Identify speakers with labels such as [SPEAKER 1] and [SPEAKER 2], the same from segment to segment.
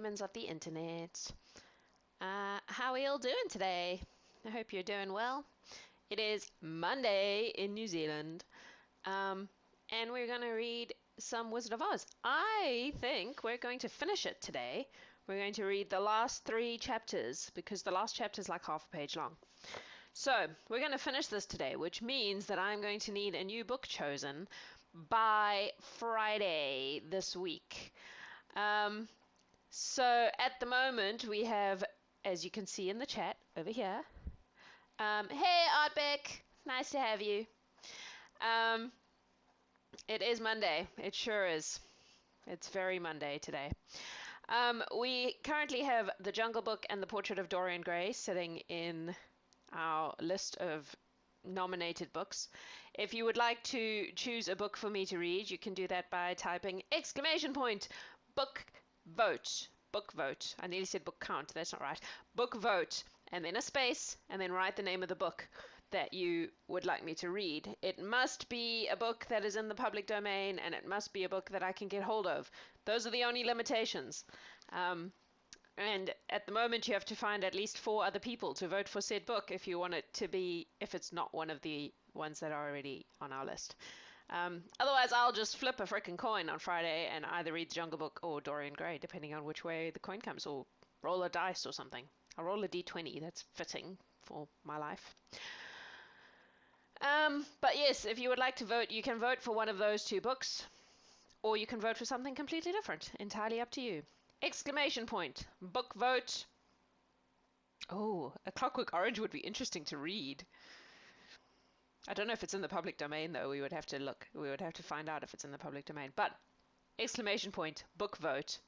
[SPEAKER 1] humans of the internet. How are you all doing today? I hope you're doing well. It is Monday in New Zealand, and we're going to read some Wizard of Oz. I think we're going to finish it today. We're going to read the last 3 chapters because the last chapter is like half a page long. So we're going to finish this today, which means that I'm going to need a new book chosen by Friday this week. So at the moment we have, as you can see in the chat over here, hey Artbeck, nice to have you. It is Monday. It sure is. It's very Monday today. We currently have The Jungle Book and The Portrait of Dorian Gray sitting in our list of nominated books. If you would like to choose a book for me to read, you can do that by typing !book vote. Book vote. I nearly said book count. That's not right. Book vote, and then a space, and then write the name of the book that you would like me to read. It must be a book that is in the public domain, and it must be a book that I can get hold of. Those are the only limitations. And at the moment you have to find at least 4 other people to vote for said book if you want it to be, if it's not one of the ones that are already on our list. Otherwise I'll just flip a frickin' coin on Friday and either read The Jungle Book or Dorian Gray, depending on which way the coin comes, or roll a dice or something. I'll roll a d20, that's fitting for my life. But yes, if you would like to vote, you can vote for one of those 2 books, or you can vote for something completely different. Entirely up to you. ! Book vote. Oh, A Clockwork Orange would be interesting to read. I don't know if it's in the public domain though. We would have to look. We would have to find out if it's in the public domain. But ! Book vote,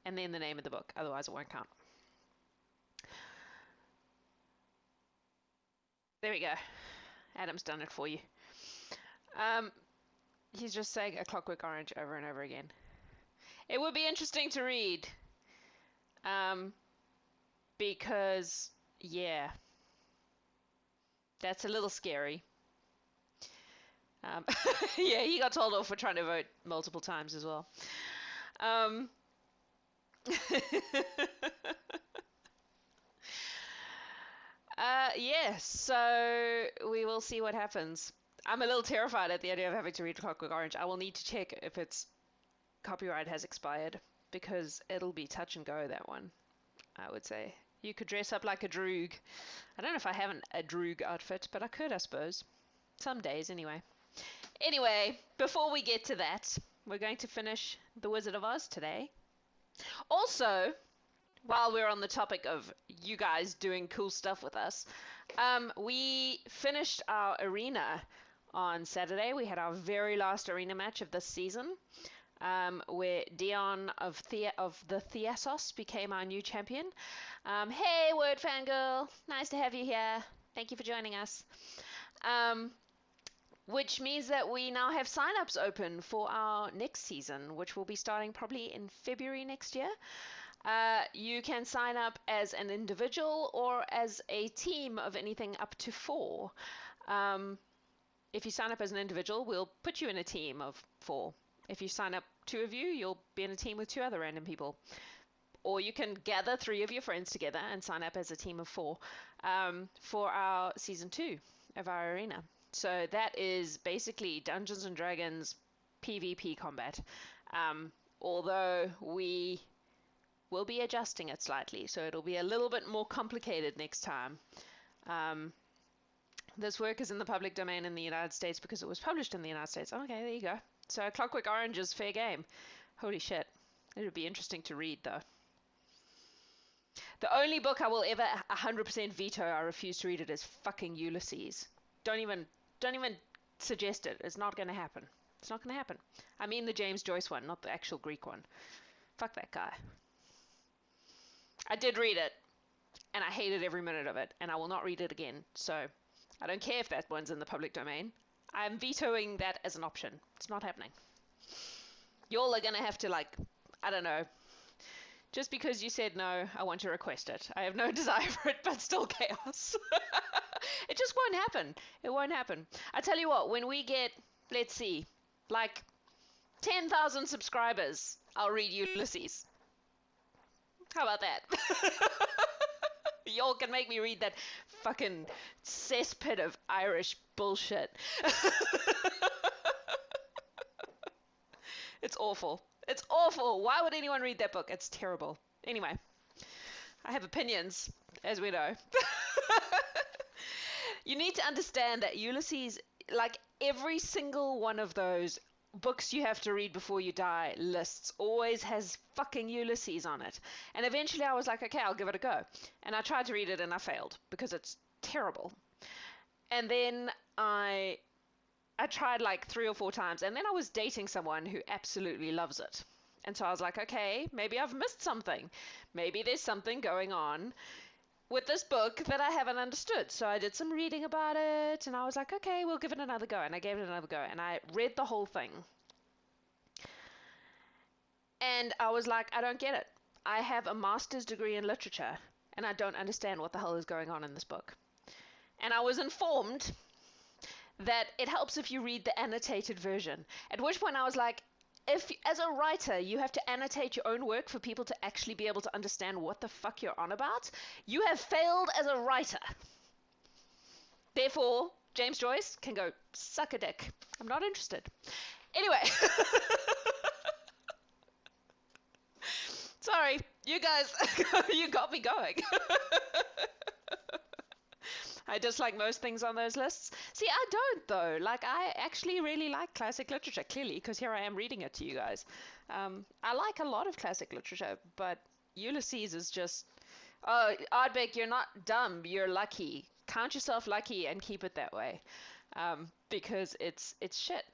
[SPEAKER 1] and then the name of the book. Otherwise it won't count. There we go. Adam's done it for you. He's just saying A Clockwork Orange over and over again. It would be interesting to read. Because, yeah. That's a little scary. Yeah, he got told off for trying to vote multiple times as well. Yes, so we will see what happens. I'm a little terrified at the idea of having to read Clockwork Orange. I will need to check if its copyright has expired, because it'll be touch and go, that one, I would say. You could dress up like a droog. I don't know if I have a droog outfit, but I could, I suppose. Some days, anyway. Anyway, before we get to that, we're going to finish The Wizard of Oz today. Also, while we're on the topic of you guys doing cool stuff with us, we finished our arena on Saturday. We had our very last arena match of this season, where Dion of the Theasos became our new champion. Hey, Word Fangirl, nice to have you here. Thank you for joining us. Which means that we now have sign-ups open for our next season, which will be starting probably in February next year. You can sign up as an individual or as a team of anything up to 4. If you sign up as an individual, we'll put you in a team of 4. If you sign up 2 of you, you'll be in a team with 2 other random people. Or you can gather 3 of your friends together and sign up as a team of 4 for our season 2 of our arena. So that is basically Dungeons and Dragons PvP combat. Although we will be adjusting it slightly, so it'll be a little bit more complicated next time. This work is in the public domain in the United States because it was published in the United States. Okay, there you go. So Clockwork Orange is fair game. Holy shit. It would be interesting to read, though. The only book I will ever 100% veto, I refuse to read it, is fucking Ulysses. Don't even suggest it. It's not going to happen. It's not going to happen. I mean the James Joyce one, not the actual Greek one. Fuck that guy. I did read it, and I hated every minute of it, and I will not read it again. So I don't care if that one's in the public domain. I'm vetoing that as an option. It's not happening. Y'all are going to have to, like, I don't know. Just because you said no, I want to request it. I have no desire for it, but still chaos. It just won't happen. It won't happen. I tell you what, when we get, let's see, like 10,000 subscribers, I'll read Ulysses. How about that? Y'all can make me read that fucking cesspit of Irish bullshit. It's awful. It's awful. Why would anyone read that book? It's terrible. Anyway, I have opinions, as we know. You need to understand that Ulysses, like every single one of those books you have to read before you die lists, always has fucking Ulysses on it. And eventually I was like, okay, I'll give it a go. And I tried to read it and I failed because it's terrible. And then I tried like 3 or 4 times, and then I was dating someone who absolutely loves it. And so I was like, okay, maybe I've missed something. Maybe there's something going on with this book that I haven't understood. So I did some reading about it, and I was like, okay, we'll give it another go. And I gave it another go, and I read the whole thing. And I was like, I don't get it. I have a master's degree in literature, and I don't understand what the hell is going on in this book. And I was informed that it helps if you read the annotated version. At which point I was like, if as a writer you have to annotate your own work for people to actually be able to understand what the fuck you're on about, you have failed as a writer. Therefore, James Joyce can go suck a dick. I'm not interested. Anyway. Sorry, you guys, you got me going. I dislike most things on those lists. See, I don't, though. Like, I actually really like classic literature, clearly, because here I am reading it to you guys. I like a lot of classic literature, but Ulysses is just... Oh, Ardbeg, you're not dumb. You're lucky. Count yourself lucky and keep it that way. Because it's shit.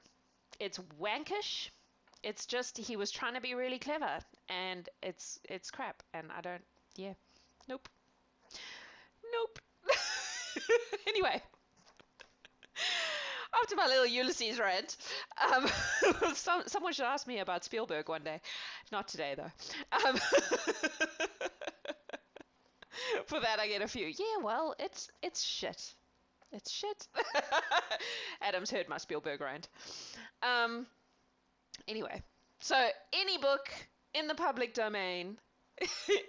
[SPEAKER 1] It's wankish. It's just, he was trying to be really clever, and it's crap, and I don't... Yeah. Nope. Nope. Anyway, after my little Ulysses rant, someone should ask me about Spielberg one day. Not today, though. For that, I get a few. Yeah, well, it's shit. It's shit. Adam's heard my Spielberg rant. Anyway, so any book in the public domain,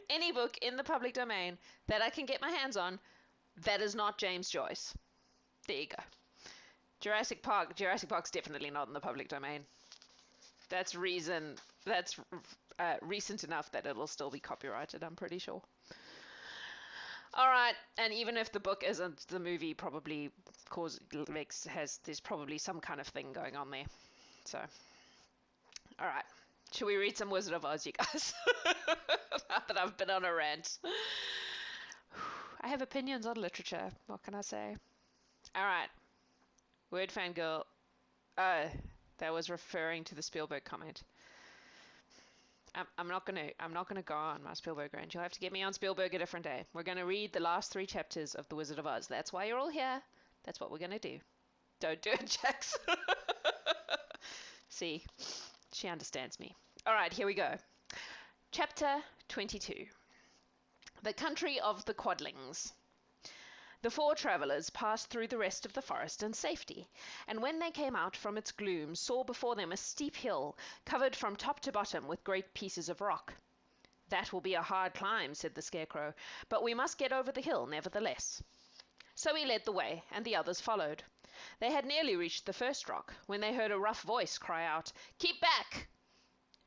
[SPEAKER 1] any book in the public domain that I can get my hands on, that is not James Joyce. There you go. Jurassic Park's definitely not in the public domain. That's recent enough that it'll still be copyrighted, I'm pretty sure. Alright, and even if the book isn't, the movie probably there's probably some kind of thing going on there. So, alright. Should we read some Wizard of Oz, you guys? Now that I've been on a rant. I have opinions on literature. What can I say? All right. Word fangirl. That was referring to the Spielberg comment. I'm not gonna go on my Spielberg rant. You'll have to get me on Spielberg a different day. We're gonna read the last 3 chapters of The Wizard of Oz. That's why you're all here. That's what we're gonna do. Don't do it, Jax. See, she understands me. All right, here we go. Chapter 22. The country of the Quadlings. The 4 travellers passed through the rest of the forest in safety, and when they came out from its gloom, saw before them a steep hill, covered from top to bottom with great pieces of rock. "That will be a hard climb," said the Scarecrow, "but we must get over the hill nevertheless." So he led the way, and the others followed. They had nearly reached the first rock, when they heard a rough voice cry out, "Keep back!"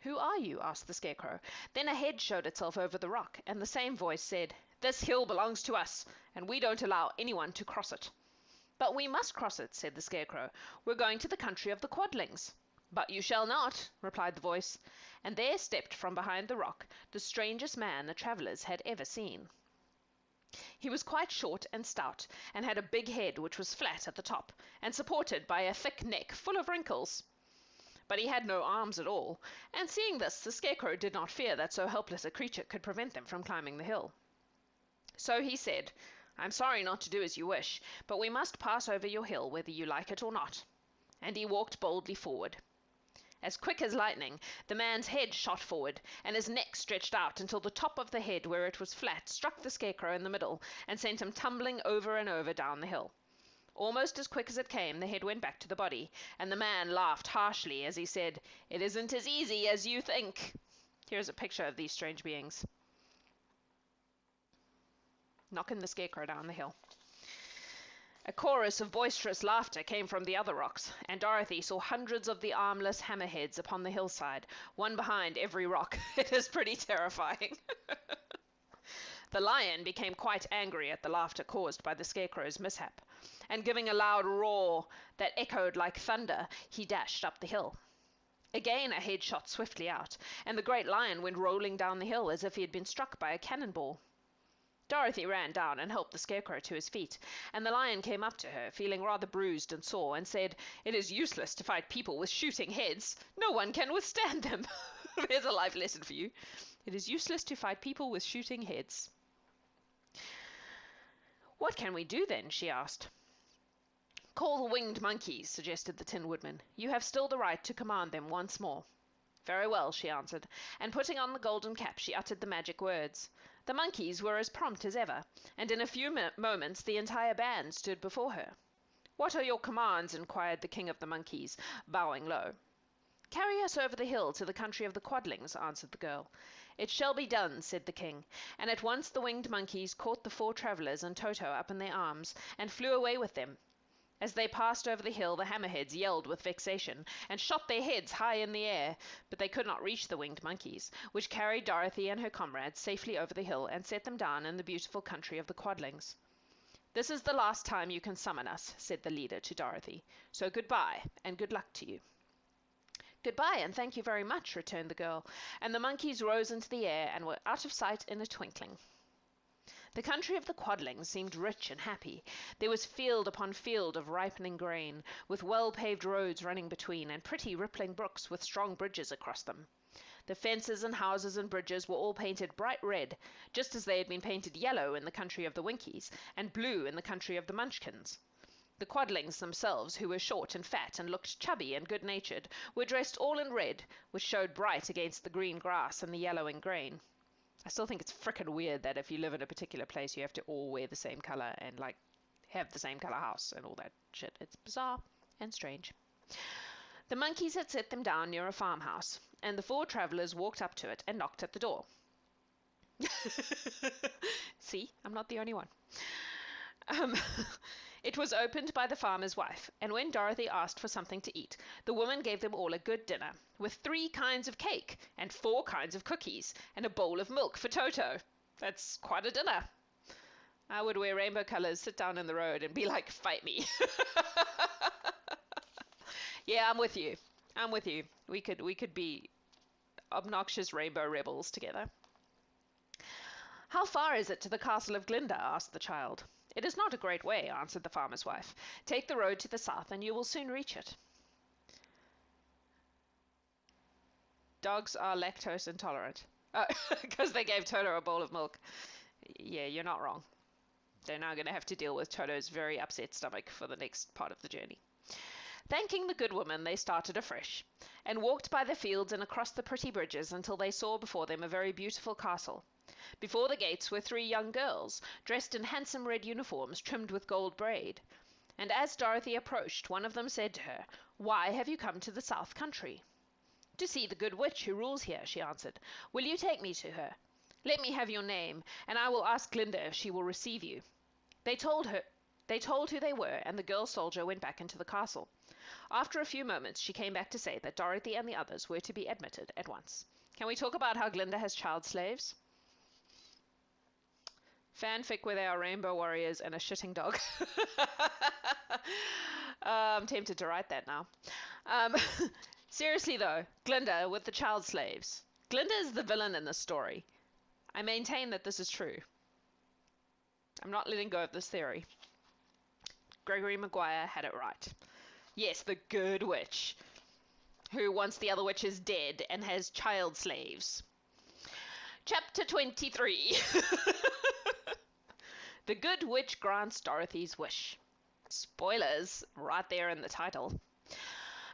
[SPEAKER 1] "Who are you?" asked the Scarecrow. Then a head showed itself over the rock, and the same voice said, "This hill belongs to us, and we don't allow anyone to cross it." "But we must cross it," said the Scarecrow. "We're going to the country of the Quadlings." "But you shall not," replied the voice, and there stepped from behind the rock the strangest man the travellers had ever seen. He was quite short and stout, and had a big head which was flat at the top, and supported by a thick neck full of wrinkles. But he had no arms at all, and seeing this, the Scarecrow did not fear that so helpless a creature could prevent them from climbing the hill. So he said, "I'm sorry not to do as you wish, but we must pass over your hill whether you like it or not." And he walked boldly forward. As quick as lightning, the man's head shot forward, and his neck stretched out until the top of the head, where it was flat, struck the Scarecrow in the middle, and sent him tumbling over and over down the hill. Almost as quick as it came, the head went back to the body, and the man laughed harshly as he said, "It isn't as easy as you think." Here's a picture of these strange beings. knocking the Scarecrow down the hill. A chorus of boisterous laughter came from the other rocks, and Dorothy saw hundreds of the armless hammerheads upon the hillside, one behind every rock. It is pretty terrifying. The lion became quite angry at the laughter caused by the Scarecrow's mishap, and giving a loud roar that echoed like thunder, he dashed up the hill. Again a head shot swiftly out, and the great lion went rolling down the hill as if he had been struck by a cannonball. Dorothy ran down and helped the Scarecrow to his feet, and the lion came up to her, feeling rather bruised and sore, and said, "It is useless to fight people with shooting heads. No one can withstand them." There's a life lesson for you. It is useless to fight people with shooting heads. "What can we do then?" she asked. "Call the winged monkeys," suggested the Tin Woodman. "You have still the right to command them once more." "Very well," she answered, and putting on the golden cap she uttered the magic words. The monkeys were as prompt as ever, and in a few moments the entire band stood before her. "What are your commands?" inquired the king of the monkeys, bowing low. "Carry us over the hill to the country of the Quadlings," answered the girl. "It shall be done," said the king, and at once the winged monkeys caught the 4 travellers and Toto up in their arms, and flew away with them. As they passed over the hill, the hammerheads yelled with vexation, and shot their heads high in the air, but they could not reach the winged monkeys, which carried Dorothy and her comrades safely over the hill and set them down in the beautiful country of the Quadlings. "This is the last time you can summon us," said the leader to Dorothy, "so goodbye, and good luck to you." "Goodbye, and thank you very much," returned the girl, and the monkeys rose into the air and were out of sight in a twinkling. The country of the Quadlings seemed rich and happy. There was field upon field of ripening grain, with well-paved roads running between, and pretty rippling brooks with strong bridges across them. The fences and houses and bridges were all painted bright red, just as they had been painted yellow in the country of the Winkies, and blue in the country of the Munchkins. The Quadlings themselves, who were short and fat and looked chubby and good-natured, were dressed all in red, which showed bright against the green grass and the yellowing grain. I still think it's frickin' weird that if you live in a particular place, you have to all wear the same color and, like, have the same color house and all that shit. It's bizarre and strange. The monkeys had set them down near a farmhouse, and the 4 travelers walked up to it and knocked at the door. See, I'm not the only one. It was opened by the farmer's wife, and when Dorothy asked for something to eat, the woman gave them all a good dinner, with 3 kinds of cake, and 4 kinds of cookies, and a bowl of milk for Toto. That's quite a dinner. I would wear rainbow colors, sit down in the road, and be like, "Fight me." Yeah, I'm with you. I'm with you. We could be obnoxious rainbow rebels together. "How far is it to the castle of Glinda?" asked the child. "It is not a great way," answered the farmer's wife. "Take the road to the south, and you will soon reach it." Dogs are lactose intolerant. Oh, because they gave Toto a bowl of milk. Yeah, you're not wrong. They're now going to have to deal with Toto's very upset stomach for the next part of the journey. Thanking the good woman, they started afresh, and walked by the fields and across the pretty bridges until they saw before them a very beautiful castle. Before the gates were 3 young girls, dressed in handsome red uniforms trimmed with gold braid. And as Dorothy approached, one of them said to her, "Why have you come to the South Country?" "To see the good witch who rules here," she answered. "Will you take me to her? Let me have your name, and I will ask Glinda if she will receive you." They told who they were, and the girl soldier went back into the castle. After a few moments, she came back to say that Dorothy and the others were to be admitted at once. Can we talk about how Glinda has child slaves? Fanfic where they are rainbow warriors and a shitting dog. I'm tempted to write that now. Seriously though, Glinda with the child slaves. Glinda is the villain in this story. I maintain that this is true. I'm not letting go of this theory. Gregory Maguire had it right. Yes, the good witch, who wants the other witches dead and has child slaves. Chapter 23. The good witch grants Dorothy's wish. Spoilers, right there in the title.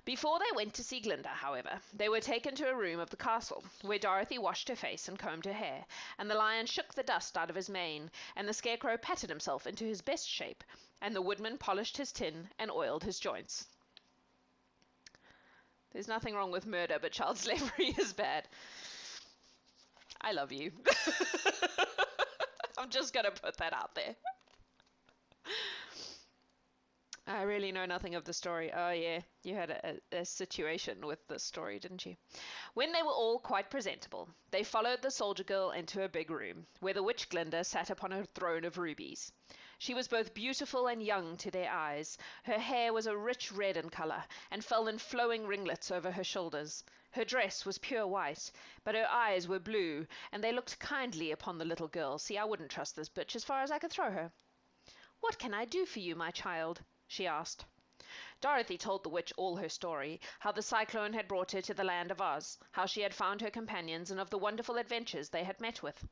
[SPEAKER 1] Before they went to see Glinda, however, they were taken to a room of the castle, where Dorothy washed her face and combed her hair, and the lion shook the dust out of his mane, and the Scarecrow patted himself into his best shape, and the woodman polished his tin and oiled his joints. There's nothing wrong with murder, but child slavery is bad. I love you. I'm just going to put that out there. I really know nothing of the story. Oh, yeah, you had a situation with this story, didn't you? When they were all quite presentable, they followed the soldier girl into a big room, where the witch Glinda sat upon a throne of rubies. She was both beautiful and young to their eyes. Her hair was a rich red in colour, and fell in flowing ringlets over her shoulders. Her dress was pure white, but her eyes were blue, and they looked kindly upon the little girl. See, I wouldn't trust this bitch as far as I could throw her. "What can I do for you, my child?" she asked. Dorothy told the witch all her story, how the cyclone had brought her to the land of Oz, how she had found her companions, and of the wonderful adventures they had met with.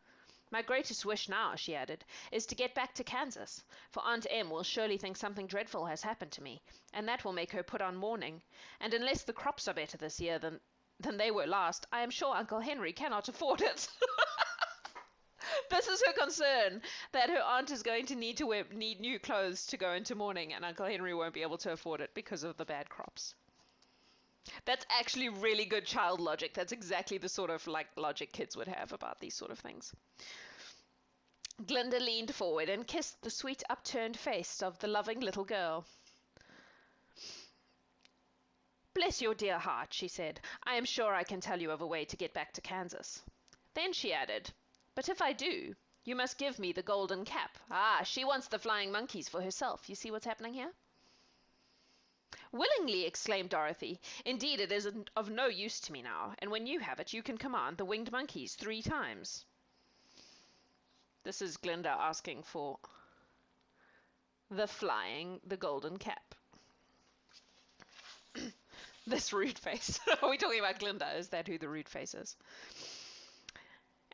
[SPEAKER 1] "My greatest wish now," she added, "is to get back to Kansas, for Aunt Em will surely think something dreadful has happened to me, and that will make her put on mourning. And unless the crops are better this year than they were last, I am sure Uncle Henry cannot afford it." This is her concern, that her aunt is going to need new clothes to go into mourning, and Uncle Henry won't be able to afford it because of the bad crops. That's actually really good child logic. That's exactly the sort of logic kids would have about these sort of things. Glinda leaned forward and kissed the sweet upturned face of the loving little girl. "Bless your dear heart," she said. "I am sure I can tell you of a way to get back to Kansas." Then she added, "But if I do, you must give me the golden cap." Ah, she wants the flying monkeys for herself. You see what's happening here? "Willingly," exclaimed Dorothy. "Indeed, it is of no use to me now, and when you have it, you can command the winged monkeys 3 times. This is Glinda asking for the golden cap. This rude face. Are we talking about Glinda? Is that who the rude face is?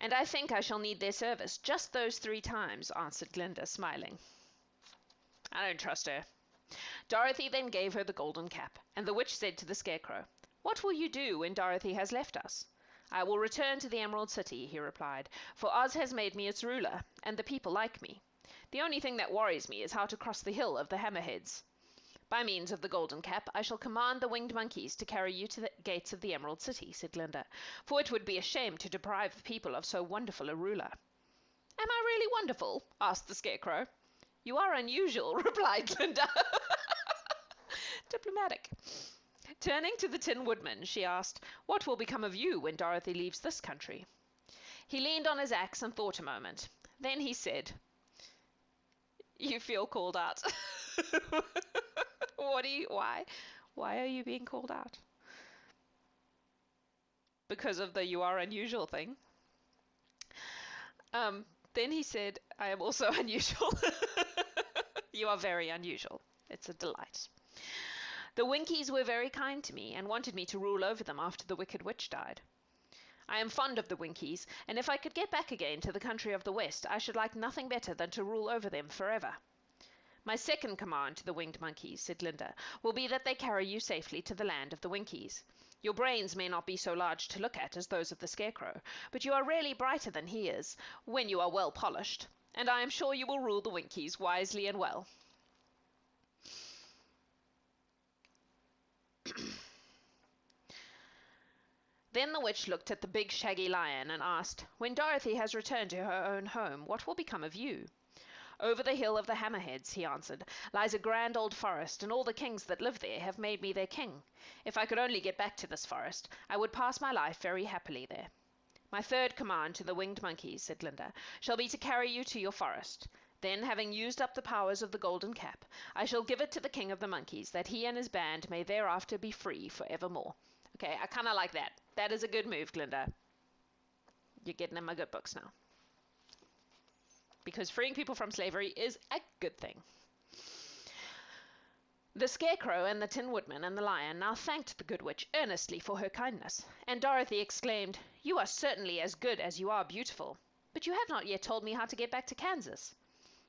[SPEAKER 1] "And I think I shall need their service just those 3 times," answered Glinda, smiling. I don't trust her. Dorothy then gave her the golden cap, and the witch said to the Scarecrow, "What will you do when Dorothy has left us?" "I will return to the Emerald City," he replied, "for Oz has made me its ruler, and the people like me. The only thing that worries me is how to cross the hill of the Hammerheads. By means of the golden cap, I shall command the winged monkeys to carry you to the gates of the Emerald City," said Glinda, "for it would be a shame to deprive the people of so wonderful a ruler." "Am I really wonderful?" asked the Scarecrow. "You are unusual," replied Glinda. Diplomatic. Turning to the Tin Woodman, she asked, "What will become of you when Dorothy leaves this country?" He leaned on his axe and thought a moment. Then he said, "You feel called out." Why? Why are you being called out? Because of the "you are unusual" thing. Then he said, "I am also unusual." You are very unusual. It's a delight. "The Winkies were very kind to me, and wanted me to rule over them after the Wicked Witch died. I am fond of the Winkies, and if I could get back again to the country of the West, I should like nothing better than to rule over them forever." "My second command to the winged monkeys," said Glinda, "will be that they carry you safely to the land of the Winkies. Your brains may not be so large to look at as those of the Scarecrow, but you are really brighter than he is, when you are well polished, and I am sure you will rule the Winkies wisely and well." Then the witch looked at the big shaggy lion and asked, "When Dorothy has returned to her own home, what will become of you?" "Over the hill of the Hammerheads," he answered, "lies a grand old forest, and all the kings that live there have made me their king. If I could only get back to this forest, I would pass my life very happily there." "My third command to the winged monkeys," said Glinda, "shall be to carry you to your forest. Then, having used up the powers of the golden cap, I shall give it to the king of the monkeys, that he and his band may thereafter be free for evermore." Okay, I kind of like that. That is a good move, Glinda. You're getting in my good books now. Because freeing people from slavery is a good thing. The Scarecrow and the Tin Woodman and the Lion now thanked the Good Witch earnestly for her kindness, and Dorothy exclaimed, "You are certainly as good as you are beautiful. But you have not yet told me how to get back to Kansas."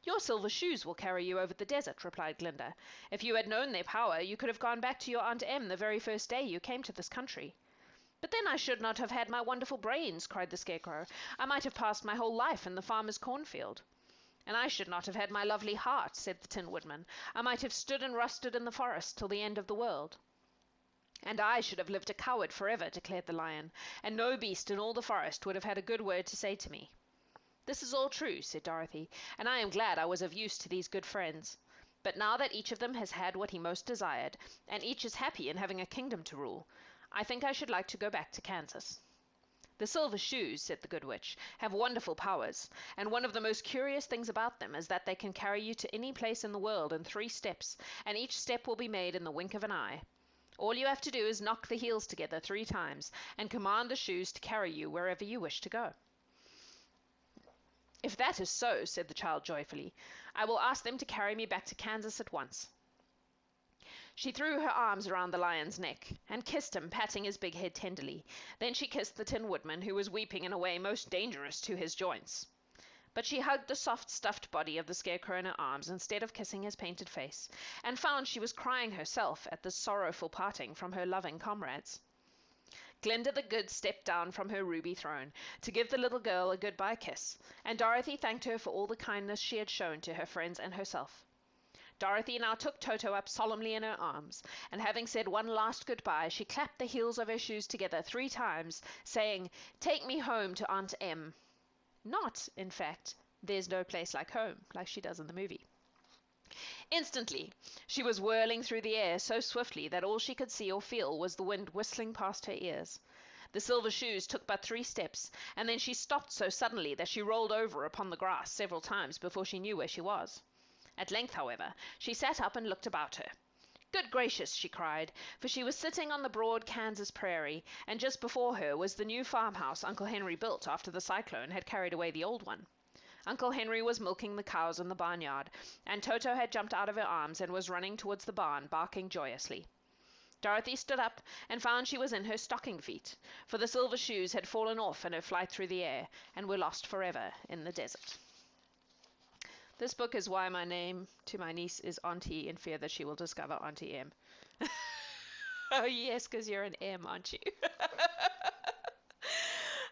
[SPEAKER 1] "Your silver shoes will carry you over the desert," replied Glinda. "If you had known their power, you could have gone back to your Aunt Em the very first day you came to this country." "But then I should not have had my wonderful brains," cried the Scarecrow. "I might have passed my whole life in the farmer's cornfield." "And I should not have had my lovely heart," said the Tin Woodman. "I might have stood and rusted in the forest till the end of the world." "And I should have lived a coward forever," declared the Lion, "and no beast in all the forest would have had a good word to say to me." "This is all true," said Dorothy, "and I am glad I was of use to these good friends. But now that each of them has had what he most desired, and each is happy in having a kingdom to rule, I think I should like to go back to Kansas." "The silver shoes," said the good witch, "have wonderful powers, and one of the most curious things about them is that they can carry you to any place in the world in 3 steps, and each step will be made in the wink of an eye. All you have to do is knock the heels together 3 times, and command the shoes to carry you wherever you wish to go." "If that is so," said the child joyfully, "I will ask them to carry me back to Kansas at once." She threw her arms around the lion's neck, and kissed him, patting his big head tenderly. Then she kissed the Tin Woodman, who was weeping in a way most dangerous to his joints. But she hugged the soft, stuffed body of the Scarecrow in her arms instead of kissing his painted face, and found she was crying herself at this sorrowful parting from her loving comrades. Glinda the Good stepped down from her ruby throne to give the little girl a goodbye kiss, and Dorothy thanked her for all the kindness she had shown to her friends and herself. Dorothy now took Toto up solemnly in her arms, and having said one last goodbye, she clapped the heels of her shoes together 3 times, saying, "Take me home to Aunt Em." Not, in fact, "There's no place like home," like she does in the movie. Instantly, she was whirling through the air so swiftly that all she could see or feel was the wind whistling past her ears. The silver shoes took but 3 steps, and then she stopped so suddenly that she rolled over upon the grass several times before she knew where she was. At length, however, she sat up and looked about her. "Good gracious!" she cried, for she was sitting on the broad Kansas prairie, and just before her was the new farmhouse Uncle Henry built after the cyclone had carried away the old one. Uncle Henry was milking the cows in the barnyard, and Toto had jumped out of her arms and was running towards the barn, barking joyously. Dorothy stood up and found she was in her stocking feet, for the silver shoes had fallen off in her flight through the air and were lost forever in the desert. This book is why my name to my niece is Auntie, in fear that she will discover Auntie M. Oh yes, because you're an M, aren't you?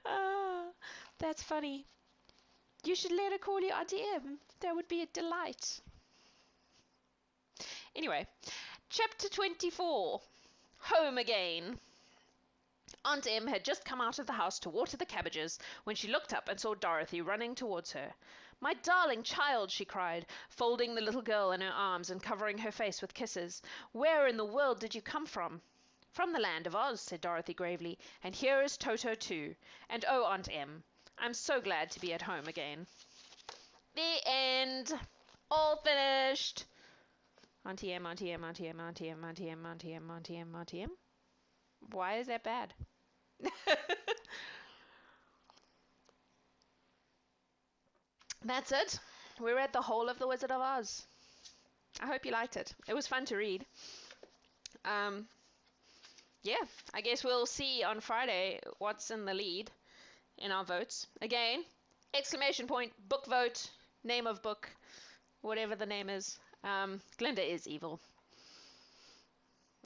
[SPEAKER 1] Oh, that's funny. You should let her call you Auntie M. That would be a delight. Anyway, chapter 24. Home again. Aunt Em had just come out of the house to water the cabbages when she looked up and saw Dorothy running towards her. "My darling child!" she cried, folding the little girl in her arms and covering her face with kisses. "Where in the world did you come from?" "From the land of Oz," said Dorothy gravely, "and here is Toto too. And oh, Aunt Em, I'm so glad to be at home again." The end. All finished. Auntie Em, Auntie Em, Auntie Em, Auntie Em, Auntie Em, Auntie Em, Auntie Em, Auntie Em. Why is that bad? That's it. We read the whole of The Wizard of Oz. I hope you liked it. It was fun to read. Yeah, I guess we'll see on Friday what's in the lead in our votes. Again, exclamation point, book vote, name of book, whatever the name is. Glinda is evil.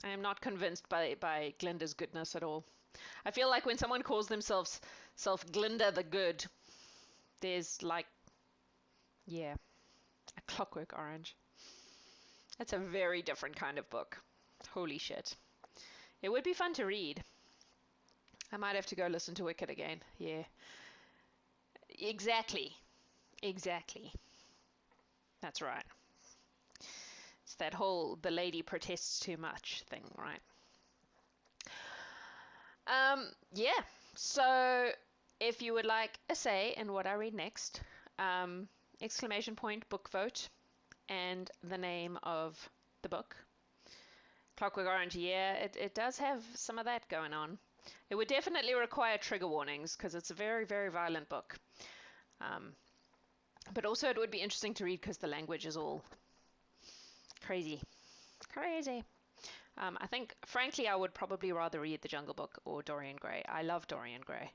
[SPEAKER 1] I am not convinced by Glinda's goodness at all. I feel like when someone calls themselves Glinda the Good, there's like, yeah, a Clockwork Orange. That's a very different kind of book. Holy shit. It would be fun to read. I might have to go listen to Wicked again. Yeah. Exactly. Exactly. That's right. It's that whole the lady protests too much thing, right? Yeah. So if you would like a say in what I read next, exclamation point, book vote, and the name of the book. Clockwork Orange, yeah, it does have some of that going on. It would definitely require trigger warnings because it's a very, very violent book. But also it would be interesting to read because the language is all crazy. Crazy. I think, frankly, I would probably rather read The Jungle Book or Dorian Gray. I love Dorian Gray.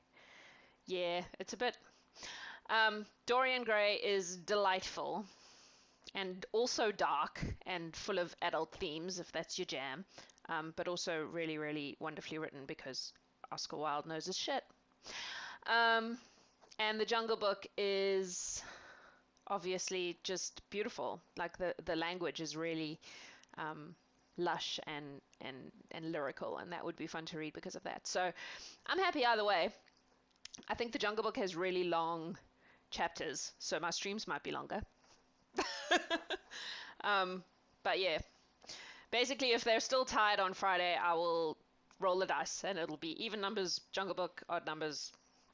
[SPEAKER 1] Yeah, it's a bit... Dorian Gray is delightful and also dark and full of adult themes, if that's your jam, but also really, really wonderfully written because Oscar Wilde knows his shit. And The Jungle Book is obviously just beautiful. Like the language is really lush and lyrical, and that would be fun to read because of that. So I'm happy either way. I think The Jungle Book has really long chapters, so my streams might be longer. But yeah, basically, if they're still tied on Friday, I will roll the dice, and it'll be even numbers Jungle Book, odd numbers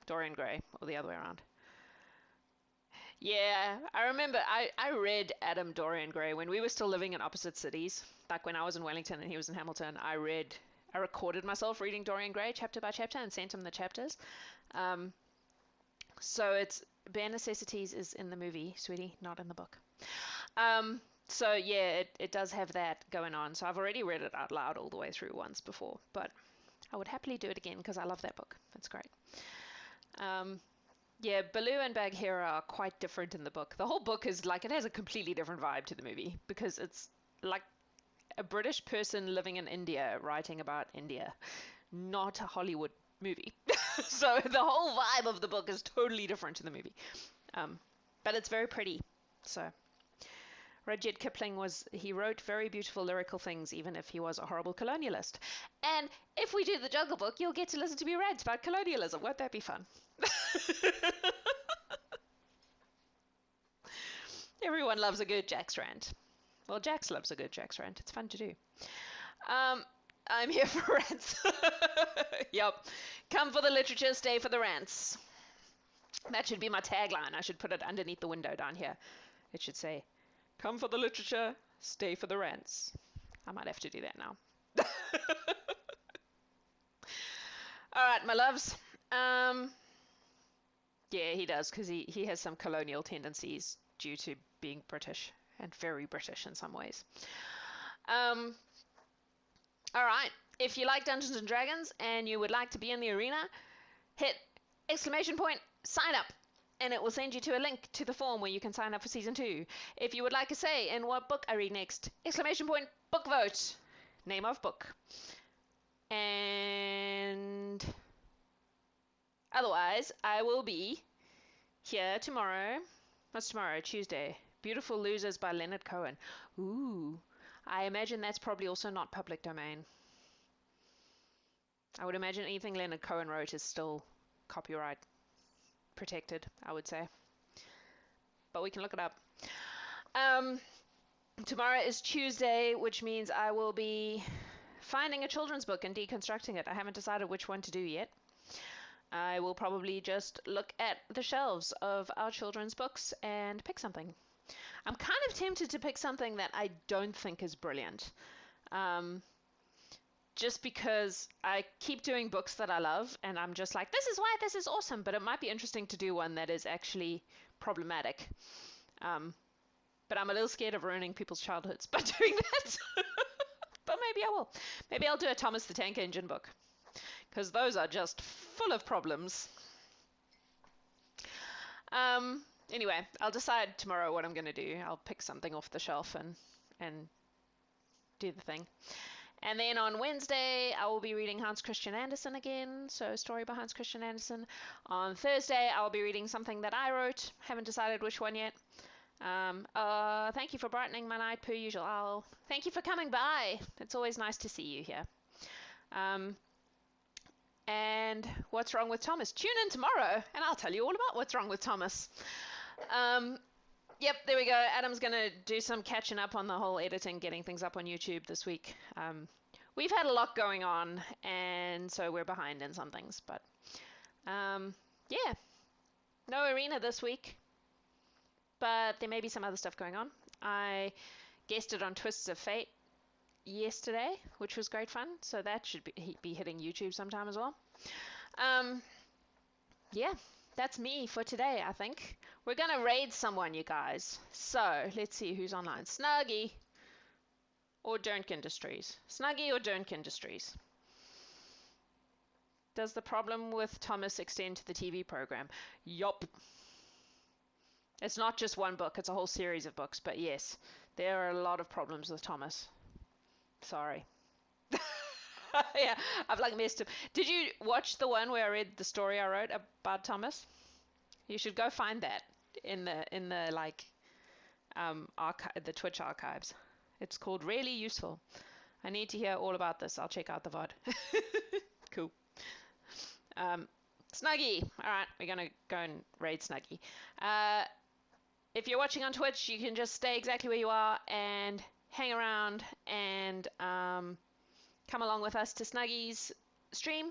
[SPEAKER 1] Dorian Gray, or the other way around. Yeah, I remember I read Adam Dorian Gray when we were still living in opposite cities. Back when I was in Wellington and he was in Hamilton, I recorded myself reading Dorian Gray chapter by chapter and sent him the chapters. Um, so it's Bare Necessities is in the movie, sweetie, not in the book. So yeah, it does have that going on. So I've already read it out loud all the way through once before, but I would happily do it again because I love that book. It's great. Yeah, Baloo and Bagheera are quite different in the book. The whole book is like, it has a completely different vibe to the movie because it's like a British person living in India writing about India, not a Hollywood movie. So the whole vibe of the book is totally different to the movie. But it's very pretty. So Rudyard Kipling he wrote very beautiful lyrical things, even if he was a horrible colonialist. And if we do the Jungle Book, you'll get to listen to me rant about colonialism. Won't that be fun? Everyone loves a good Jax rant. Well, Jax loves a good Jax rant. It's fun to do. I'm here for rants. Yep. Come for the literature, stay for the rants. That should be my tagline. I should put it underneath the window down here. It should say, come for the literature, stay for the rants. I might have to do that now. All right, my loves. Yeah, he does, because he has some colonial tendencies due to being British, and very British in some ways. All right, if you like Dungeons and Dragons and you would like to be in the arena, hit !sign up, and it will send you to a link to the form where you can sign up for season 2. If you would like a say in what book I read next, !book vote, name of book. And otherwise, I will be here tomorrow. What's tomorrow? Tuesday. Beautiful Losers by Leonard Cohen. Ooh, I imagine that's probably also not public domain. I would imagine anything Leonard Cohen wrote is still copyright protected, I would say. But we can look it up. Tomorrow is Tuesday, which means I will be finding a children's book and deconstructing it. I haven't decided which one to do yet. I will probably just look at the shelves of our children's books and pick something. I'm kind of tempted to pick something that I don't think is brilliant. Just because I keep doing books that I love, and I'm just like, this is why this is awesome, but it might be interesting to do one that is actually problematic. But I'm a little scared of ruining people's childhoods by doing that. But maybe I will. Maybe I'll do a Thomas the Tank Engine book, because those are just full of problems. Anyway, I'll decide tomorrow what I'm going to do. I'll pick something off the shelf and do the thing. And then on Wednesday, I will be reading Hans Christian Andersen again, so a story by Hans Christian Andersen. On Thursday, I'll be reading something that I wrote. Haven't decided which one yet. Thank you for brightening my night, per usual. Thank you for coming by. It's always nice to see you here. And what's wrong with Thomas? Tune in tomorrow, and I'll tell you all about what's wrong with Thomas. Yep, there we go. Adam's going to do some catching up on the whole editing, getting things up on YouTube this week. We've had a lot going on, and so we're behind in some things. But, yeah, no arena this week. But there may be some other stuff going on. I guested on Twists of Fate yesterday, which was great fun. So that should be hitting YouTube sometime as well. Yeah, that's me for today, I think. We're going to raid someone, you guys. So let's see who's online. Snuggie or Dernk Industries. Snuggie or Dernk Industries. Does the problem with Thomas extend to the TV program? Yup. It's not just one book. It's a whole series of books. But yes, there are a lot of problems with Thomas. Sorry. Yeah, I've like messed up. Did you watch the one where I read the story I wrote about Thomas? You should go find that in the like the Twitch archives. It's called Really Useful. I need to hear all about this. I'll check out the VOD. Cool. Snuggie. All right, we're going to go and raid Snuggie. If you're watching on Twitch, you can just stay exactly where you are and hang around and come along with us to Snuggie's stream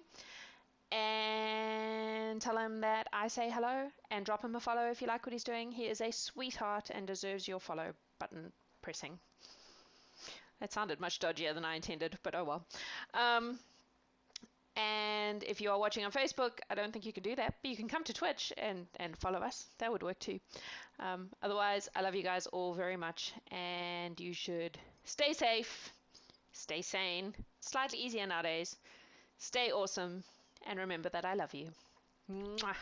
[SPEAKER 1] and tell him that I say hello and drop him a follow if you like what he's doing. He is a sweetheart and deserves your follow button pressing. That sounded much dodgier than I intended, but oh well. And if you are watching on Facebook, I don't think you can do that, but you can come to Twitch and follow us. That would work too. Otherwise, I love you guys all very much, and you should stay safe, stay sane, slightly easier nowadays, stay awesome, and remember that I love you. Mwah.